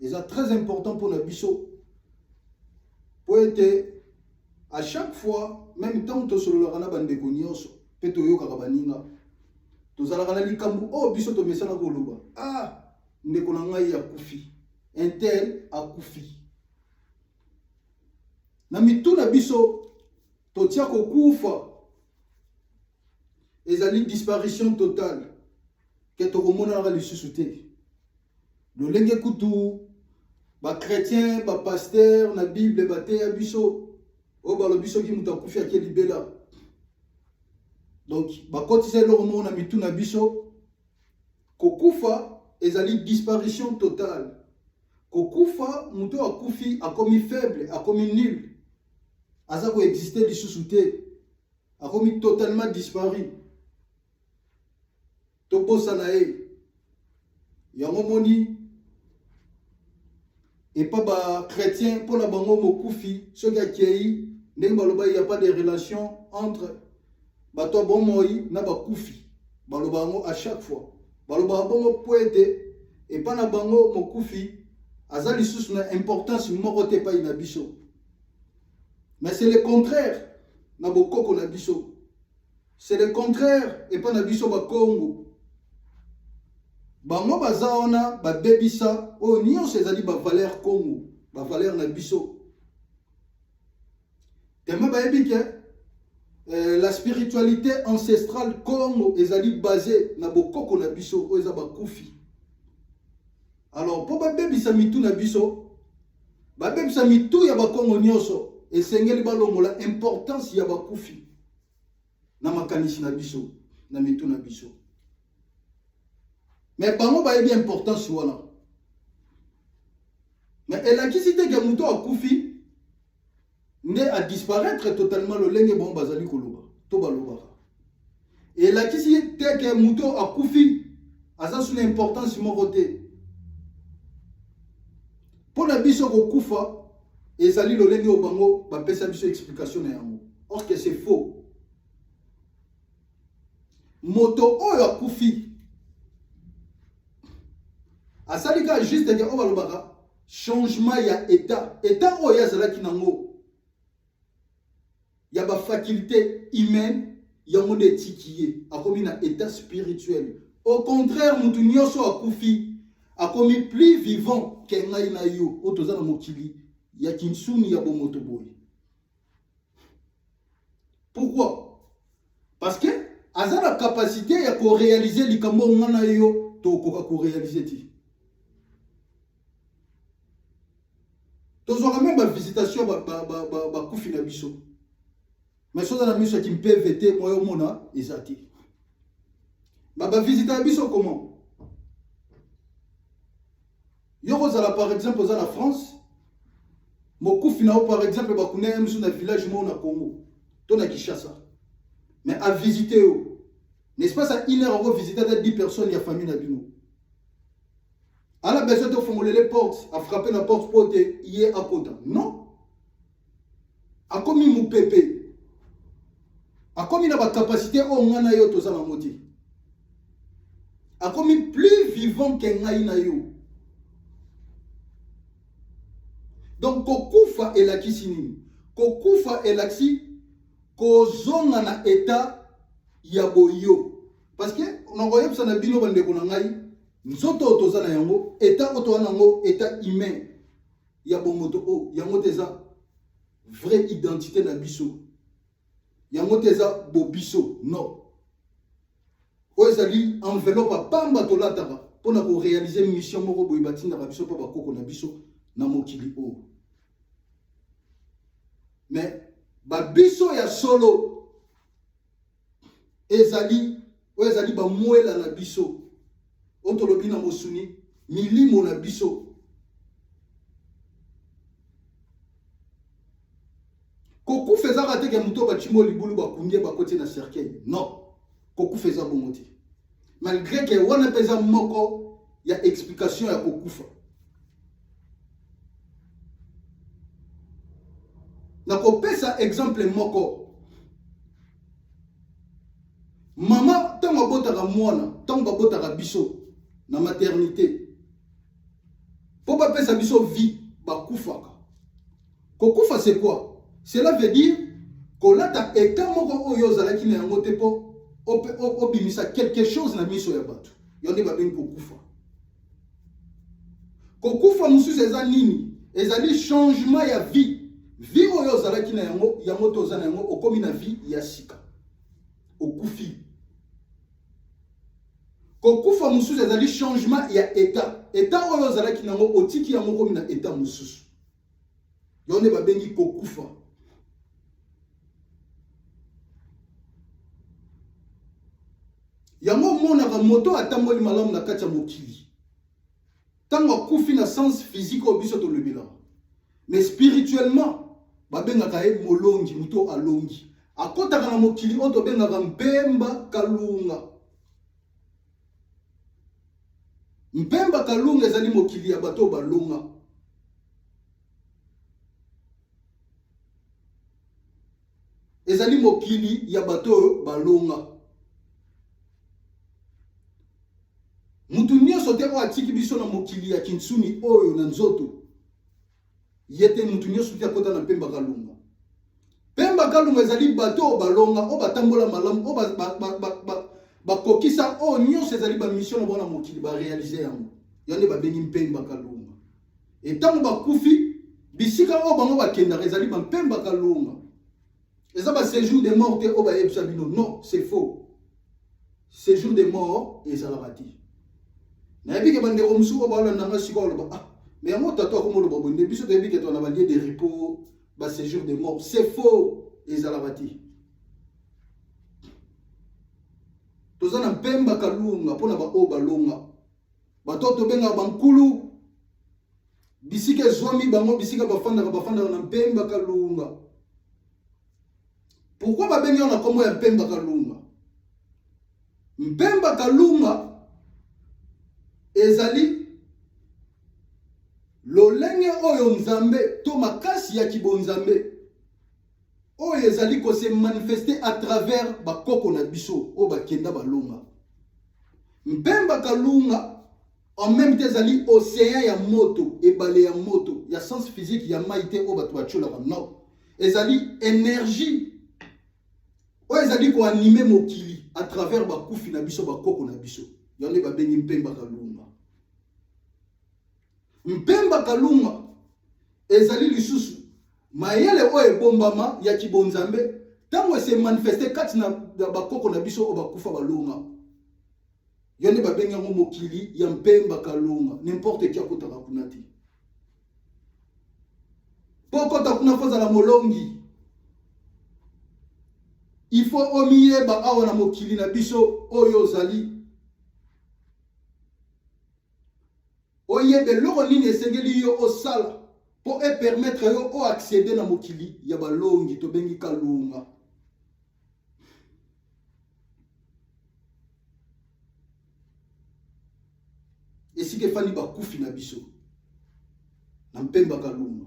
C'est très important pour la biso. Pour être à chaque fois, même tant que solo la bande konyoso, peto yo kakabaninga. Tozala likambu oh biso to mesana koluba. Ah, ndeko na ngai ya kufi. Intel a kufi. Na mituna biso to tia ko kufa. Ezali disparition totale. Que to komona na lisusu te. Le lenge kutu ba chrétien, ba pasteur na Bible ba te ya biso. O ba lo biso ki muta kufi akeli bela. Donc ba kotise lo mo na mituna biso kokufa ezali disparition totale. Kokufa muto akufi akomi faible, akomi nul. Aza ko exister lisusu te. Akomi totalement disparu. Toposa na e. Yango moni et pas ba chrétien pour la bango mokufi ceux qui kei ndenge baloba il y a pas de relation entre bato bon moi na ba kufi baloba ngo à chaque fois baloba bongo poete et pas na bango mokufi azali sous na importance moko te pa ina biso mais c'est le contraire na bokoko na biso c'est le contraire et pas na biso ba Congo. Bango bazaona ba bebisa o nion sezali ba valeur Congo ba valeur na biso tema ba ebike la spiritualité ancestrale Congo ezali basée na bokoko na biso o eza ba kufi. Alors pour ba bebisa mitu na biso ba bebisa mitu ya ba Congo nyonso esengeli balongola importance ya ba kufi na makanisi na biso na mitu na biso. Mais bango ba bien importance wana. Mais elle a quitté que muto a kufi ne a disparaître totalement le lenge bon bazali koloba to baloba. Et elle a quitté que muto a kufi asa sous l'importance moko te. Pour la biso ko kufa ezali le lenge o bango ba pesa biso explication na yango. Or que c'est faux. Moto oyo a kufi asalika juste que obalobaka changement ya état oya zalaki nango ya ba faculté humaine ya monde tikiye akomi na état spirituel. Au contraire mutu nyonso akufi akomi plus vivant que ngai na yo otoza na mokili ya kinsuni ya bomoto boy. Pourquoi? Parce que aza na capacité ya ko réaliser likambo ngana yo to ko ko réaliser ti. Tozora même la visitation ba kufi na biso. Mais chose na biso qui me PVT moi au mona ezati. Ba visiter na biso comment? Yo zala par exemple za la France. Mo kufi na par exemple ba kuné biso na village mo na Congo. To na Kinshasa. Mais à visiter n'est-ce pas ça une heure on va visiter 10 personnes il y a famille na bino. À la besoin de formuler les portes, à frapper la porte pour te y est à côté. Non. A comme il m'a pépé. A comme il a la capacité au ngana yo toza na moti. A comme il plus vivant que ngai na yo. Donc kokufa elakisini. Kokufa elaksi kozonga na état ya boyo. Parce que on voyait ça na bino bande ko na ngai. Nzoto tozana yango état oto nango état humain ya bomoto o yango teza vraie identité na biso yango teza bobiso non o ezali enveloppe pamba tolataka pona ko réaliser mission moko boye batindaka biso pa bakoko na biso na mokili o mais babiso ya solo ezali o ezali ba muela na biso otolobi na mosuni milimo na biso koku fezaka te ke muto bachimo libulu bakungie bakoti na cercueil non koku feza bongo te malgré que wana peza moko ya explication ya kokufa na kopesa exemple moko mama tango botaka mwana tango botaka biso na maternité po bapesa biso vie bakufaka kokufa c'est quoi? Cela veut dire que là état moko oyo zalaki na yango te po obimisa quelque chose na miso ya bato yonde babengi kokufa kokufa mususu eza nini ezali changement ya vie oyo zalaki na yango toza na yango okomi na vie ya sika okufi kokufa mususu ezali changement ya état oyo zalaki na yango otiki yango komi na état mususu yonde babengi kokufa yango monaka moto atamboli malamu na kati ya mokili tango akufi na sens physique au biso tolobela mais spirituellement babengaka ye molongi muto alongi akotaka na mokili oyo tobengaka mpemba kalunga ezali mokili ya bato balonga ezali mokili ya bato balonga mutu nyonso te oyo atiki biso na mokili ya kinsuni oyo na nzoto yete mutu nyonso te akota na mpemba kalunga ezali bato balonga oyo batambola malamu oyo bakokisa oyo nyonso ezali bamission na bona mokili barealize yango yande babengi mpemba kalunga etango bakufi bisika oyo bango bakendaka ezali bampemba kalunga eza ba séjour de mort te oyo bayebisa bino non c'est faux séjour de mort ezalaka te nayebi ke bandeko mosusu oyo baolandanga sikoyo oloba mais yango tato akomoloba boye nde biso toyebi ke tona balie de repos ba séjour de mort c'est faux ezalaka te toza na mpemba kalunga mpona baoyo balonga bato tobengaka bankulu bisika ezwami bango bisika bafandaka na mpemba kalunga pourquoi babengi na kombo ya mpemba kalunga ezali lolenge oyo nzambe to makasi ya kibonzambe oyo ezali ko se manifester à travers bakoko na biso oyo bakenda balonga mpemba kalunga en même temps ezali océan ya moto ebale ya moto ya sens physique ya maite oyo bato batiolaka non ezali énergie oyo ezali ko animer mokili à travers bakufi na biso bakoko na biso yonde babengi mpemba kalunga ezali lisusu mayele oyo ebombama ya kibonzambe tango se manifester kati na bakoko na biso oyo bakufa balonga yonde babengi yango mokili ya mpemba kalunga n'importe qui akotaka kuna te po kota kuna kozala molongi il faut omiyeba awa na mokili na biso oyo ozali oyebe loko nini esengeli yo osala po permettre yo o accéder na mokili ya balongi tobengi kalunga esika efani bakufi na biso na mpemba kalunga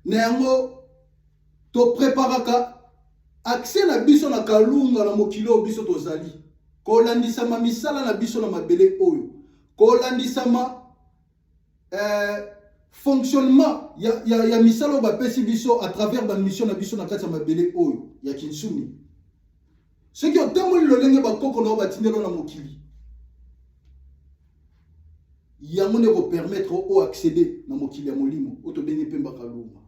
na yango topreparaka accès na biso na kalunga na mokili oyo biso tozali kolandisama misala na biso na mabele oyo kolandisama fonctionnement ya misala oyo bapesi biso à travers bamission na biso na kati ya mabele oyo ya kinsuni soki otamboli lolenge bakoko na oyo batindelo na mokili yango ne ko permettre o accéder na mokili ya molimo o to bengi pemba kaluma.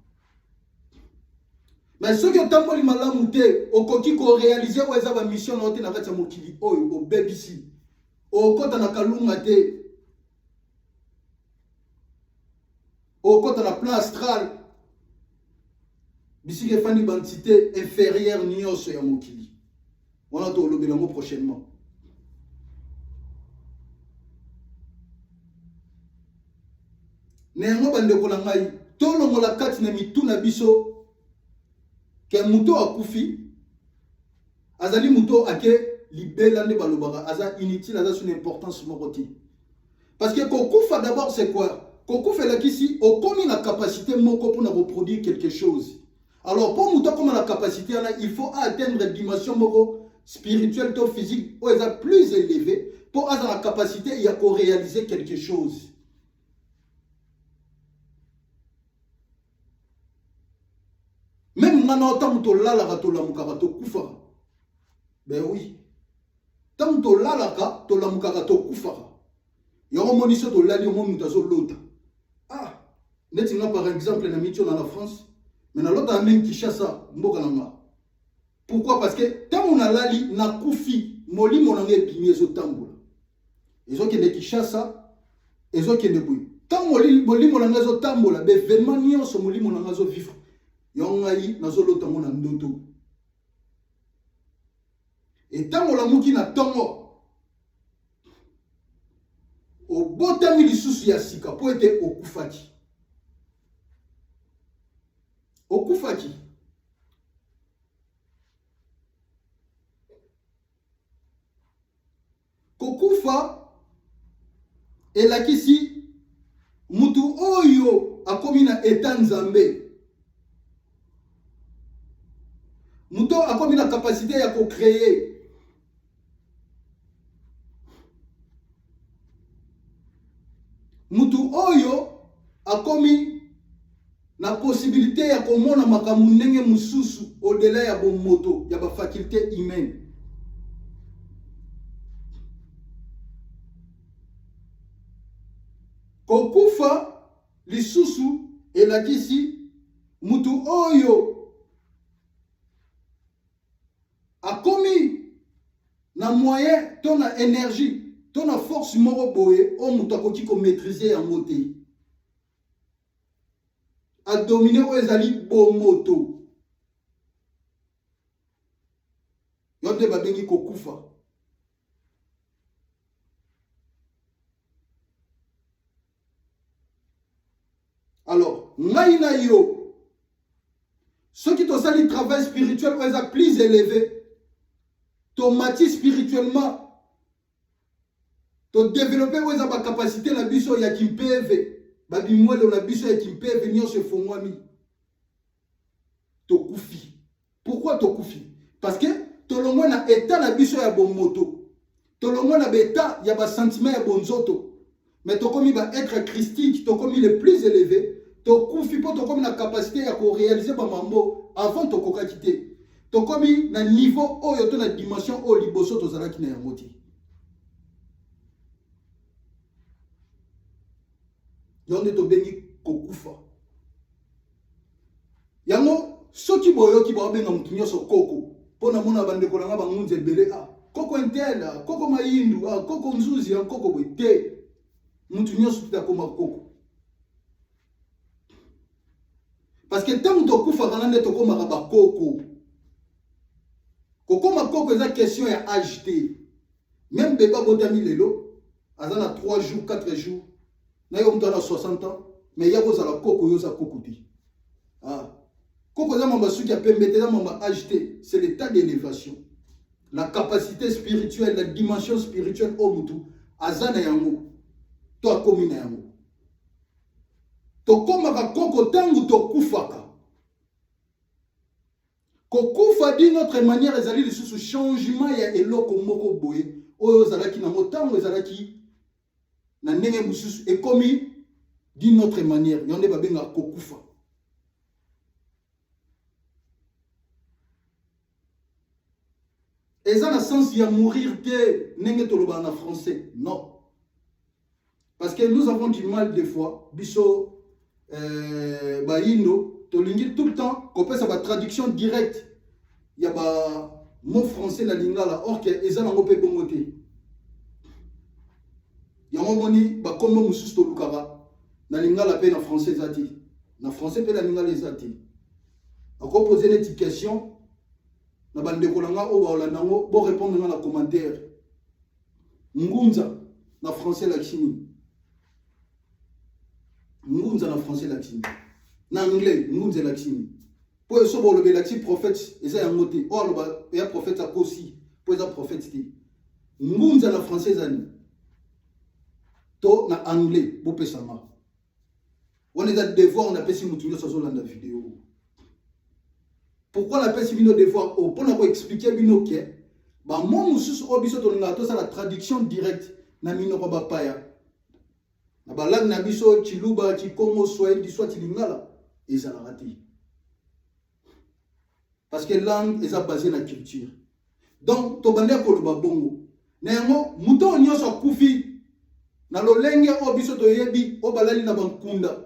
Mais ceux qui ont tamboli malamu te okoki ko réaliser o eza ba mission na te na kati ya mokili oyo o bebisi o kota na kaluma te o kota na plan astral bisi ke fani bantité inférieure nyonso ya mokili. On a to lobela mo prochainement. Nengo bandeko na ngai tolongola kati na mitu na biso ke muto akufi azali muto ake libela nde balobaka aza inutile aza son importance moko te. Parce que kokufa d'abord c'est quoi? Kokufa elakisi okomi na capacité moko pour na reproduire quelque chose. Alors pour muto comme la capacité il faut atteindre une dimension moko spirituelle ou physique ou est plus élevée pour avoir la capacité il y a qu'on réaliser quelque chose. Même maintenant, tant que la rato la mukarato kufara. Ben oui. Tant que la rato la mukarato kufara. Il y a un moment où la lion mutazo l'autre. Ah, net par exemple na mitio dans la France, mais dans l'autre même qui chasse mboka nanga. Pourquoi? Parce que tant on a lali na kufi moli monange bimiezo tambola. Ils ont qui ne Kishasa, ils ont qui ne bouille. Tant moli monange zo tambola, ben vraiment nion so moli monange zo vivre. Yongai nazolo tango na ndoto. Et tango la muki na tango o botami lisusu ya sika po ete okufaki. Okufaki. Kokufa elakisi mutu oyo akomi na etat nzambe. Muto a comme une capacité à co-créer. Mutu oyo a commis la possibilité à komona makamu ndenge mususu au-delà ya bon moto, ya ba faculté humaine. Kokufa lisusu elakisi mutu oyo a commis na moyen, ton énergie, ton force moro boye, on mutakoki ko maîtriser en moté. A dominer o ezali bon moto. Yonde babengi kokufa. Alors, ngai na yo, ceux qui ont sali travail spirituel ou est plus élevé, tomati spirituellement, to développer ou est capacité la biso ya kimpeve, babi mwelo la biso ya kimpeve nyo se fongwami. To kufi. Pourquoi to kufi? Parce que to longwa na état la biso ya bon moto. To longwa na beta ya ba sentiment ya bon zoto. Mais to komi ba être christique, to komi le plus élevé, to kufi po to komi na capacité ya ko réaliser ba mambo avant to koka quitter. To komi na niveau oyo to na dimension o liboso to zalaki na yango ti. Yonde to bengi kokufa. Yango soki boyo ki ba benga mutu nyoso koko. Pona mona bande ko nga bangunze bele koko entela, koko mayindu, koko nzuzi, koko boite. Mutu nyoso tuta koma koko. Parce que tant to kufa kanande to koma ba koko. Koko makoko eza question ya âge te. Même bébé botami lelo, azana 3 jours, 4 jours. Na yo mutana 60 ans, mais yako za la koko yo za koko te. Ah. Koko za mamba suki ya pembe te, za mamba âge te, c'est l'état d'élévation. La capacité spirituelle, la dimension spirituelle au mutu, azana yango. To akomi na yango. To koma ka koko tangu to kufaka. Kokufa d'une autre manière ezali lisusu changement ya eloko moko boye oyo zalaki na motango ezalaki na ndenge mususu ekomi d'une autre manière yonde babenga kokufa. Eza na sens ya mourir te ndenge toloba na français non. Parce que nous avons du mal des fois, biso, baïno, tolingi tout le temps, qu'on peut sa traduction directe. Il y a ba mot français la lingala, or que ils ont un peu bongoté. Il y a un moment ni ba comme musus to lukara, na lingala pe na français zati, na français pe la lingala zati. Encore poser une petite question, na bande kolanga o ba olanango, bo répondre dans la commentaire. Ngunza na français la chini. Ngunza na français la chini. Na anglais ngunza la chini. Pour eso bo le lati prophète eza ya ngote. O aloba ya prophète akosi, pour eza prophète ti. Ngunza na français zani. To na anglais bo pesama. On est à devoir on a pesi mutuyo sa zolanda vidéo. Pourquoi la pesi bino devoir o pour expliquer bino ke ba mon mususu obiso to nga to sa la traduction directe na mino ko ba paya. Na balang na biso chiluba chikongo swahili soit lingala ezala rati. Parce que langue est basée sur la culture. Donc, tu vas koloba bongo. Néanmoins, mouton nyoso kufi na lolenge obiso to yebi obalali na bankunda.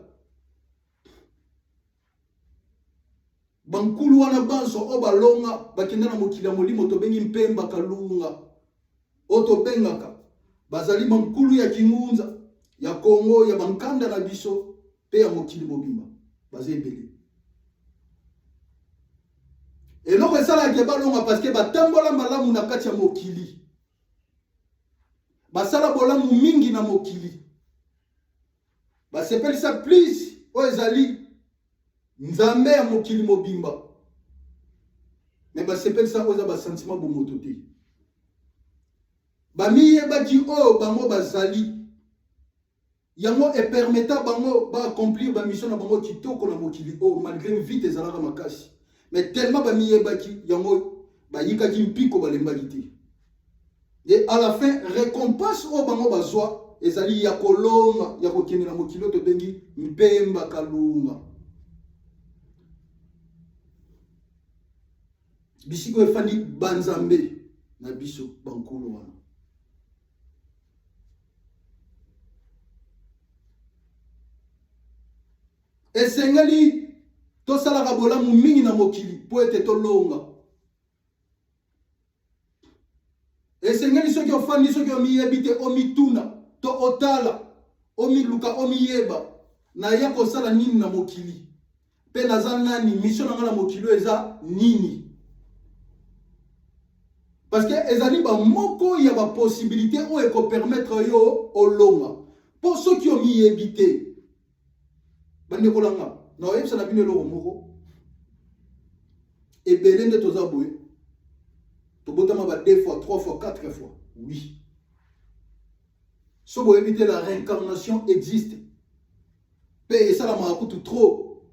Bankulu wana banso obalonga bakenda na mokila molimo to bengi mpemba kalunga. Oto bengaka bazali bankulu ya kingunza ya Congo ya bankanda na biso pe ya mokili mobimba bazebele. Et donc ça là qui balonga parce que batambola malamu na kati ya mokili. Basala bolamu mingi na mokili. Ba sepeli ça plus o ezali nzambe ya mokili mobimba. Mais ba sepeli ça oza ba sentiment bomoto te. Ba miye ba ki o bango bazali. Yango e permettra bango ba accomplir ba mission na bango kitoko na mokili o malgré vite ezalaka makasi. Mais tellement ba miyebaki yango ba yikaki mpiko balembaki te. Et à la fin récompense o bango bazwa ezali ya kolonga ya kokendela mokilo to bengi mpemba kalunga. Bisiko efandi banzambe na biso bankulu wana. Esengeli to sala kabola mingi na mokili po ete to longa. Esengeli soki ofandi soki omiyebite omituna to otala omiluka omiyeba na ya kosala nini na mokili. Pe naza nani mission na ngala mokili eza nini. Parce que ezali ba moko ya ba possibilité o eko permettre yo olonga. Pour ceux qui ont miyebite bande kolanga na yebisa na bino lo moko et belende toza boye to botama ba 2 fois 3 fois 4 fois oui so boye éviter la réincarnation existe et ça la m'a coûté trop.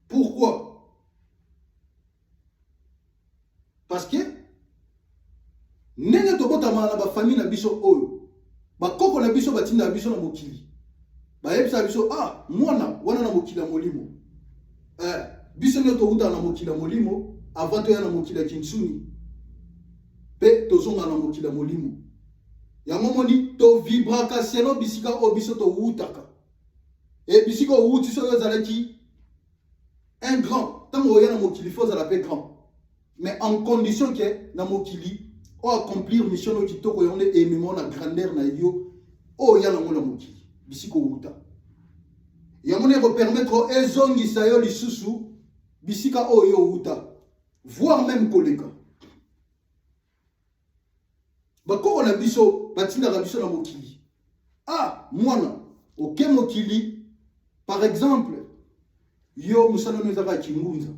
Pourquoi? Parce que nenge to botama na ba famille na biso oyo ba koko na biso batinda na biso na mokili. Ba yebisa biso ah mwana wana na mokila molimo biso nyo to uta na mokila molimo avant to ya na mokila kinsuni pe to zonga na mokila molimo ya momoni to vibraka selo bisika o biso to utaka et bisika o uti so yozalaki un grand tango ya na mokili faut la paix grand mais en condition que na mokili o accomplir mission no kitoko yone aimement na grandeur na yo o ya na mokili bisiko uta yamone ko permettre ezongi sayo lisusu bisika oyo uta voire même koleka bakoko na biso batinda na biso na mokili ah mwana oke mokili par exemple yo musana nezaka kingunza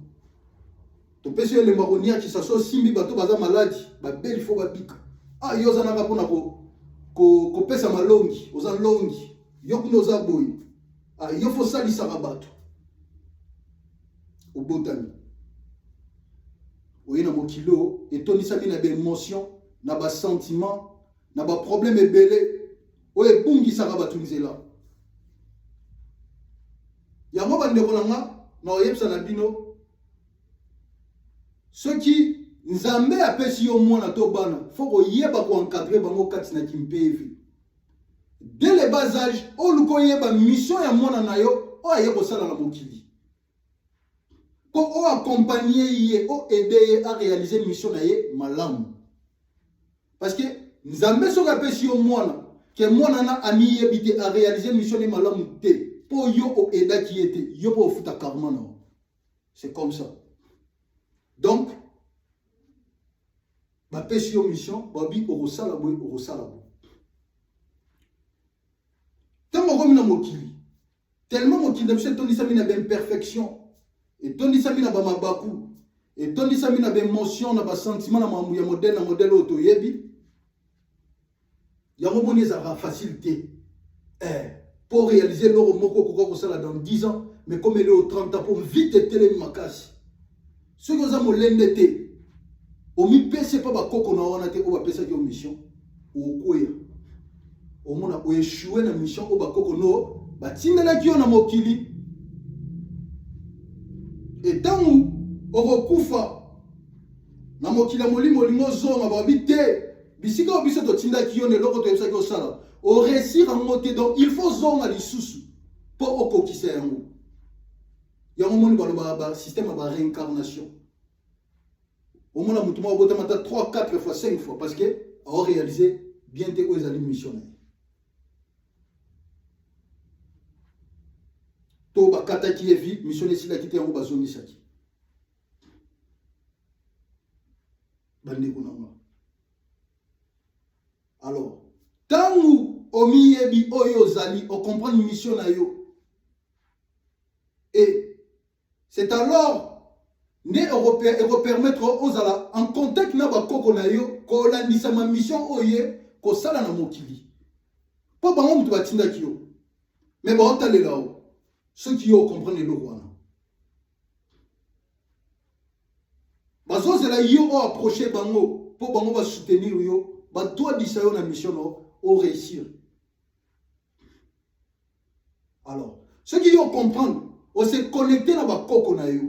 to pese le maronia qui s'asso simbi bato baza maladi ba beli fo babika ah yo zanaka pona ko pesa malongi oza longi yo kuno za boy ah yo fo salisa bato obotani oyina mokilo etonisa bina ba émotion na ba sentiment na ba problème ebele o ebungisa ka bato nzela ya mo bande kolanga na oyebsa na bino ceux qui nzambe apesi yo mwana to bana faut ko yeba ko encadrer bango kati na kimpevi dès le bas âge oluko yeba mission ya mwana na yo o aye kosala na mokili pour o accompagner ye o aider ye à réaliser mission na ye malamu parce que nzambe soka pesi yo mwana que mwana na ami yebite à réaliser mission ni malamu te pour yo o aida qui était yo pour futa karma non c'est comme ça donc ba pesi yo mission babi o sala boy o sala boy tellement comme na mokili tellement mokili de monsieur toni sami na ben perfection et toni sami na ba mabaku et toni sami na ben émotion na ba sentiment na mamu ya modèle auto yebi ya romoni za facilité pour réaliser l'euro moko koko sala dans 10 ans mais comme il est au 30 ans pour vite télé makasi ce que ça mo lendete o mi pese pa ba koko na wana te o ba pesa ki mission o koya o mona o échouer na mission o ba koko no ba tindela ki na mokili et tangu o kokufa na mokili molimo lingo zonga ba bité bisika o biso to tinda ki ne loko to yebisa ki o sala o réussir en monter donc il faut zonga lisusu pour o kokisa yango yango moni ba système ba réincarnation au moins, on a 3, 4 fois, 5 fois parce que a réalisé bien tes missionnaires. To ba kata qui est vite, missionnaire si la quitté en bazoni saki. Bande kunanga. Alors, tangu omi yebi oyo zali, on comprend une mission na yo. Et c'est alors ne européen et permettre aux ala en contact na ba koko na yo ko landisa ma mission oye ko sala na mokili po bango mutu batinda kiyo mais ba otale lao ceux qui yo comprendre le wana bazo zela yo o approcher bango po bango ba soutenir yo ba doit disa yo na mission o réussir alors ceux qui yo comprendre on se connecter na ba koko na yo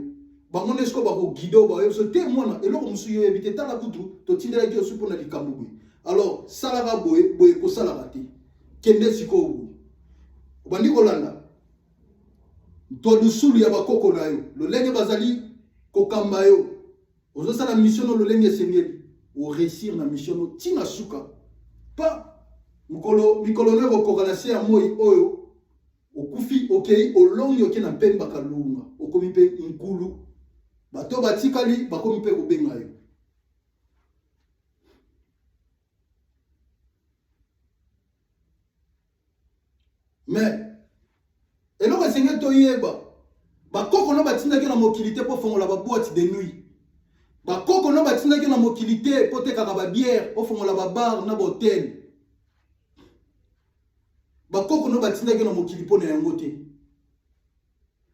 bango nesko bako guido ba yo te mona eloko musu yo ebite tala kutu to tindela ki osu pona likambu alors sala boye ko sala rate kende siko bandi kolanda to dusulu ya bakoko na yo lo lenge bazali ko kamba yo ozo sala mission lo lenge sengeli o réussir na mission no tina suka pa mikolo ne ko kokana se ya moi oyo okufi okei olongi okena pemba kalunga okomi pe nkulu bato batikali bakomi pe kobenga yo mais eloko esengeli toyeba bakoko no batindaki na mokili te po fongola baboîte de nuit bakoko no batindaki na mokili te po tekaka babière po fongola babar na bahotel bakoko no batindaki na mokili po na yango te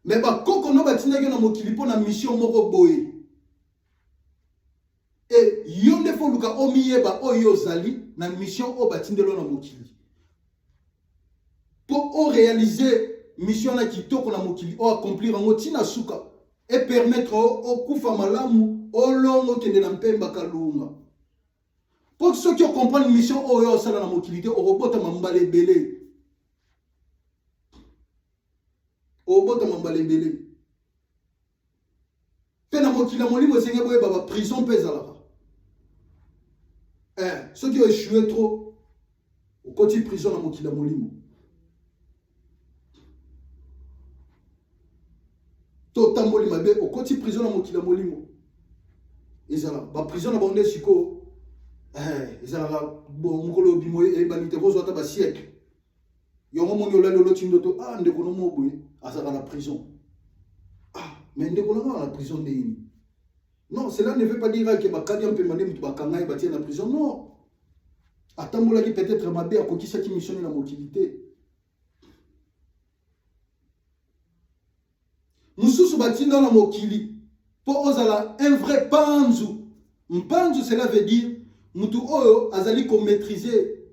mais bakoko no batindaki na mokili po na mission moko boye et yo nde fo luka omiyeba oyo ozali na mission o batindelo na mokili pour o réaliser mission na kitoko na mokili o accomplir yango tina suka et permettre o kufa malamu o longo kende na mpemba kalunga pour ceux qui comprennent mission oyo osala na mokili te o robota mambala ebele obota mambala ebele pe na mokili molimo esenge boyeba ba prison mpe ezalaka ceux qui ont échoué trop au côté prison na mokili molimo to tamboli mabe au côté prison na mokili molimo ezala ba prison na bonde siko ezala bon mokolo bimo e banite rozo ata ba siècle yongo moni olale olotindo to ndeko no moboye asaka na prison mais ndeko na la prison de ini non cela ne veut pas dire que bakadi un peu mané mutu bakanga batie na prison non atambola ki peut-être mabe akokisa ki mission na mokilité mususu batinda na mokili po ozala un vrai panzu mpanzu cela veut dire mutu oyo azali ko maîtriser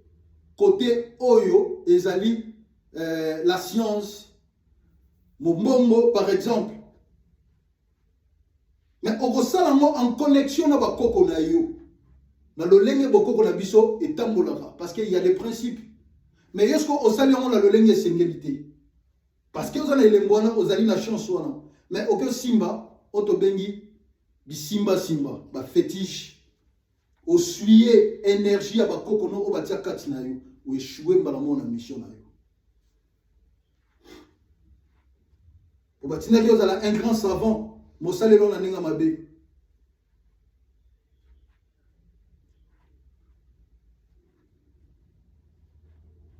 côté oyo ezali la science mombongo par exemple mais okosala ngo en connexion na bakoko na yo na lolenge bokoko na biso etambolaka parce qu'il y a des principes mais est-ce que osali on la lolenge sengalité parce que ozana elembwana ozali na chance wana mais aucun simba otobengi bisimba simba ba fétiche osuyer énergie ya bakoko no obatia kati na yo ou échouer mbala mona mission na yo obatina ki ozala un grand savant mosalelo na ninga mabe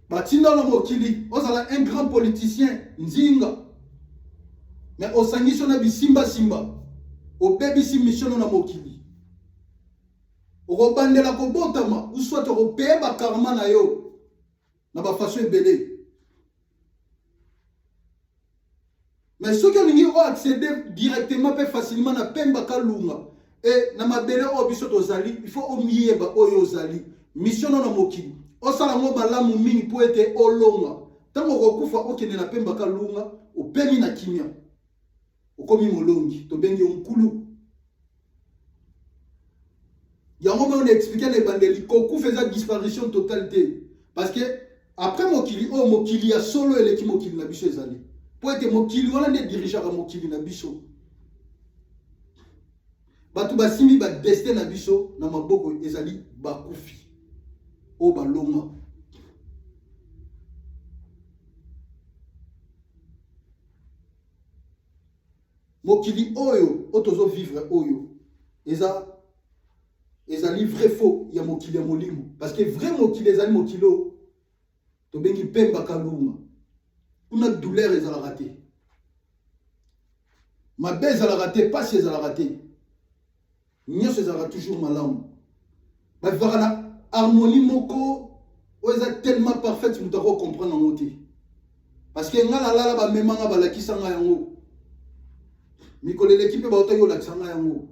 batinda na mokili ozala un grand politicien nzinga mais osangiso na bisimba simba obebisi mission na mokili okobandela kobotama ou soit okopeye bakarma na yo na bafaso ebele mais ceux qui ont accédé directement peut facilement na pemba kalunga et na mabele obiso tozali il faut omiyeba oyo ozali mission na mokili osala ngo balamu mingi po ete olonga tango kokufa okende na pemba kalunga opemi na kimia okomi molongi tobengi onkulu yango on expliquer les bandeli kokufa eza disparition totale parce que après mokili ya solo eleki mokili na biso ezali po ete mokili wana nde dirigeaka mokili na biso bato basimbi badestin na biso na maboko ezali bakufi o balonga mokili oyo otozo vivre oyo ezali vrai faux ya mokili ya molimo parce que vrai mokili ezali mokilo tobengi pemba kalunga kuna douleur ezalaka te mabe ezalaka te pasi ezalaka te nyonso ezalaka toujours malamu bavivaka na harmonie moko oyo eza tellement parfaite moto akocomprendre yango te parce que nga nalala bamemanga balakisanga yango mikolo eleki mpe baotaki olakisanga yango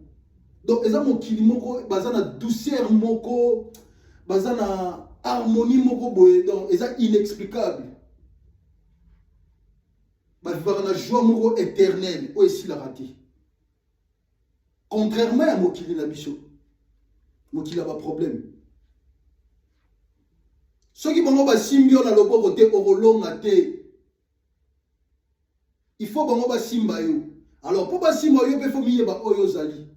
donc eza mokili moko baza na douceur moko baza na harmonie moko boye donc eza inexplicable bavivaka na joie moko éternelle oyo esilaka te contrairement ya mokili na biso mokili ya baproblème soki bango basimbi yo na loboko te okolonga te il faut bango basimba yo alors mpo basimba yo mpe fo miyeba oyo ozali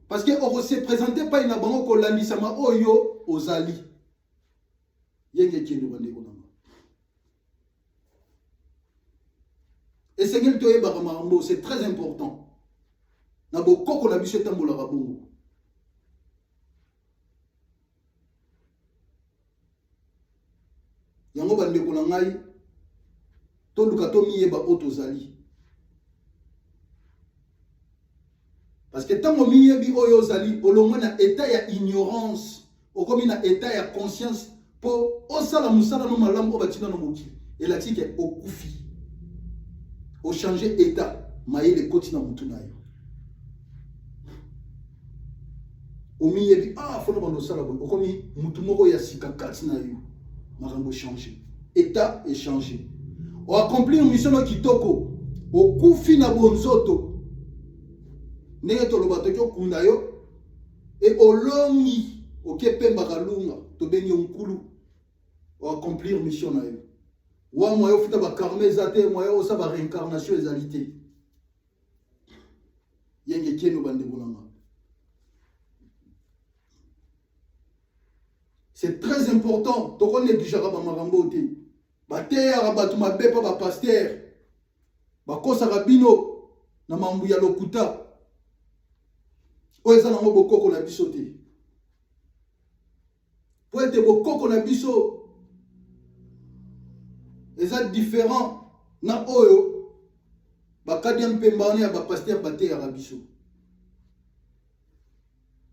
parce que okose présente pai na bango kolandisama oyo ozali yenge kende bandeko nanga esengeli toyebaka makambo c'est très important na bokoko na biso etambolaka bongo yango bandeko na ngai toluka tomiyeba oyo tozali parce que tango miyebi oyo ozali olongwe na état ya ignorance okomi na état ya conscience po osala musala no malamu oyo batina na mokili elati ke okufi ochange état mayele ekoti na mutu na yo omiyebi fona bando osala boye okomi mutu moko ya sika kati na yo makambo changer état échanger oaccomplir mission no kitoko okufi na bonzoto ndenge toloba toki okunda yo e olongi okepembaka lunga tobengi onkulu oaccomplir mission na yo wa moya ofuta bakarme eza te moya osa baréincarnation ezali te yenge kieno bandeko nanga c'est très important toko négligaka bamakambo te bateyaka bato mabe mpa bapaster bakosaka bino na mambu ya lokuta oyo eza nango bokoko na biso te po ete bokoko na biso eza différent na oyo bakadi ya mpemba wana ya bapaster bateyaka biso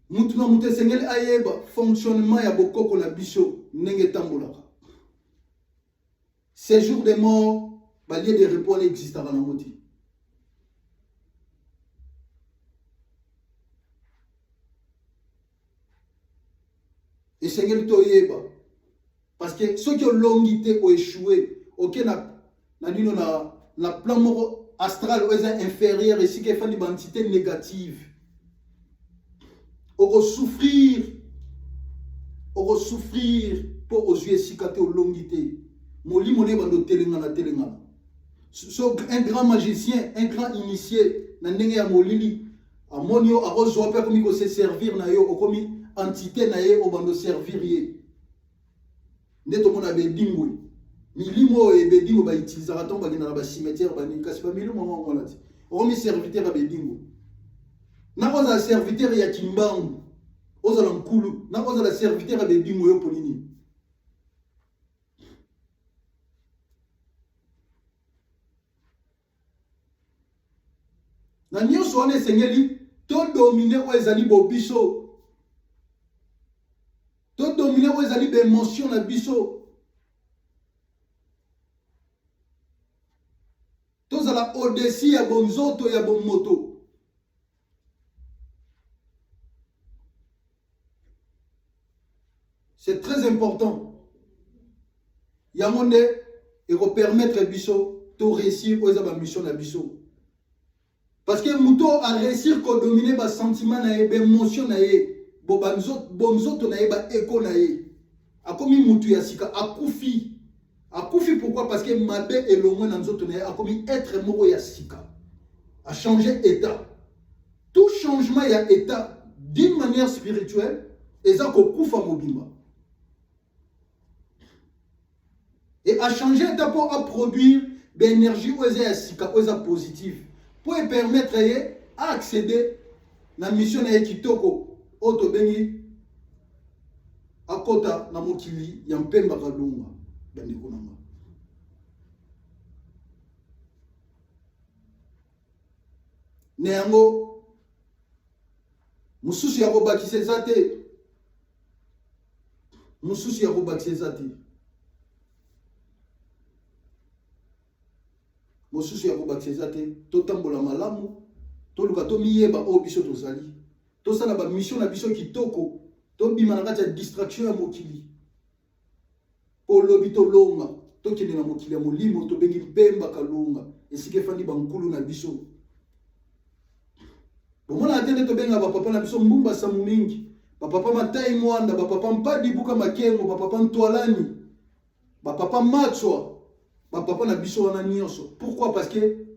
mutu na mutu esengeli ayeba fonctionnement ya bokoko na biso ndenge etambolaka séjour de mort balie de repos wana existaka nango te esengeli toyeba parce que soki olongi te oéchoué oke na nino na plan moko astral oyo eza inférieur esika efandi baentité négative okosouffrir pour osuer sikate au longité. Molimo ne bando telengana telengana. So un grand magicien, un grand initié, na ndenge ya molili, amonio arozwa pe komi ko se servir na yo, okomi entité na ye o bando servir ye. Ndeto mona be dingwe. Milimo e be dingo ba utiliser aton ba gina na ba cimetière ba ni kasi ba milimo ngo ngolati. Okomi serviteur ba be dingo. Na ko za serviteur ya kimbangu. Ozala nkulu, na ozala serviteur ya be dingo yo ponini. Na nyonso wana esengeli to dominer o ezali bobiso, to dominer o ezali be émotion na biso, tozala au-dessus ya bonzoto ya bomoto. C'est très important. Yamonde et permettre biso to réussir o ezaba mission na biso. Parce que Mouto a réussi à dominer les sentiments, les émotions, les bonzoto, les échos. A commis Moutou Yassika, a Koufi. A Koufi pourquoi? Parce que Mabé et Lomon a commis être moro Yassika. A changé état. Tout changement y a état d'une manière spirituelle, et ça Koufa Mobima. Et a changé état pour produire l'énergie ou Yassika, ou positive. Pour permettre à accéder à la mission de Kitoko, Oto Bengi, à Kota, na Mokili, Yampemba Kalunga, Bandikonanga. Néango, Moussoussi Yako Bakise Zate, Moussoussi Yako Bakise Zate. Mosusu ya kobakisa te to tambola malamu to luka to miyeba o biso tozali to sala ba mission na biso kitoko to bima na kati ya distraction ya mokili po lobi to longa to kende na mokili ya molimo to bengi Mpemba Kalunga esike fandi bankulu na biso bomona atende to benga ba papa na biso Mbumba Samu mingi ba papa Matai Mwanda ba papa Mpadi Buka Makengo ba papa Ntwalani ba papa Matswa papa na biso wana nyonso. Pourquoi? Parce que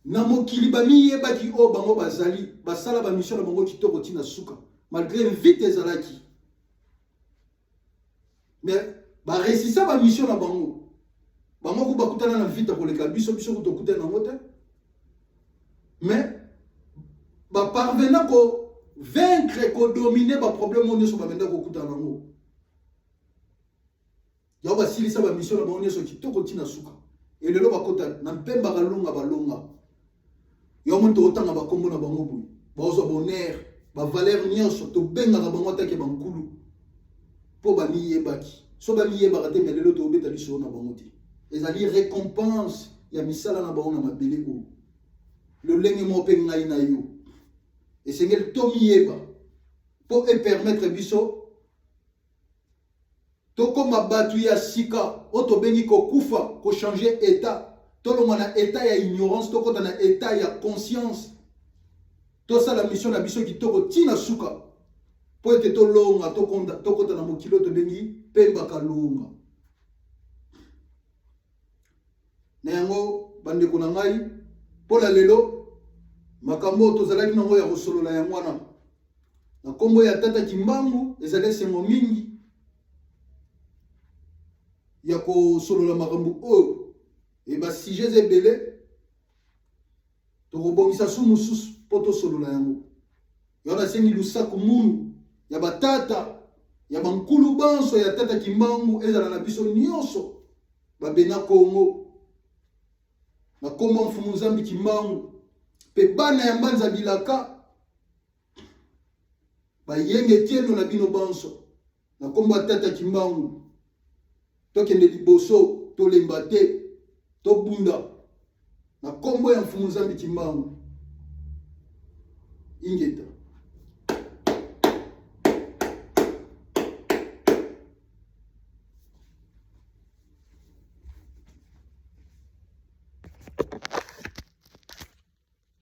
na mokili ba miyeba ki o bango bazali basala ba mission na bango kitoko tina suka malgré vite ezalaki. Mais ba réussissa ba mission na bango. Bango ko bakutana na vite ko leka biso ko tokutana na ngote. Mais ba parvenir ko vaincre ko dominer ba problème on nyonso ba benda ko kutana ngo. Ya ba silisa ba mission na bango nyonso kitoko tina suka. Et le loba kota na Mpemba Kalunga balonga. Yo muntu otanga ba kombo na bango bu. Ba ozo bonheur, ba valeur nyonso to benga ka bango take bankulu. Po ba miyebaki. So ba miyeba te melelo to obeta biso na bango te. Ezali récompense ya misala na bango na mabele ko. Le lenge mo pe ngai na yo. Et sengel to miyeba po e permettre biso to koma batu ya sika oto bengi ko kufa ko changer état to longa na état ya ignorance to kota na état ya conscience to sala mission na biso kitoko tina suka po ete to longa to kota na mokilo to bengi Mpemba Kalunga. Na yango bandeko na ngai pola lelo makambo to zalaki nango ya kosolola ya mwana na kombo ya tata Kimbangu ezali sengo mingi ya ko solola makambo o e ba sujet ebele to kobongisa su mususu poto solola yango yona sengi lusaku munu ya batata ya bankulu banso ya tata Kimbangu ezala na biso nyonso babena Kongo na kombo mfumu Nzambi Kimbangu pe bana ya Mbanza Bilaka bayenge tieno na bino banso na kombo tata Kimbangu tokende liboso to lemba te to bunda na kombo ya mfumu Nzambi Kimbangu ingeta.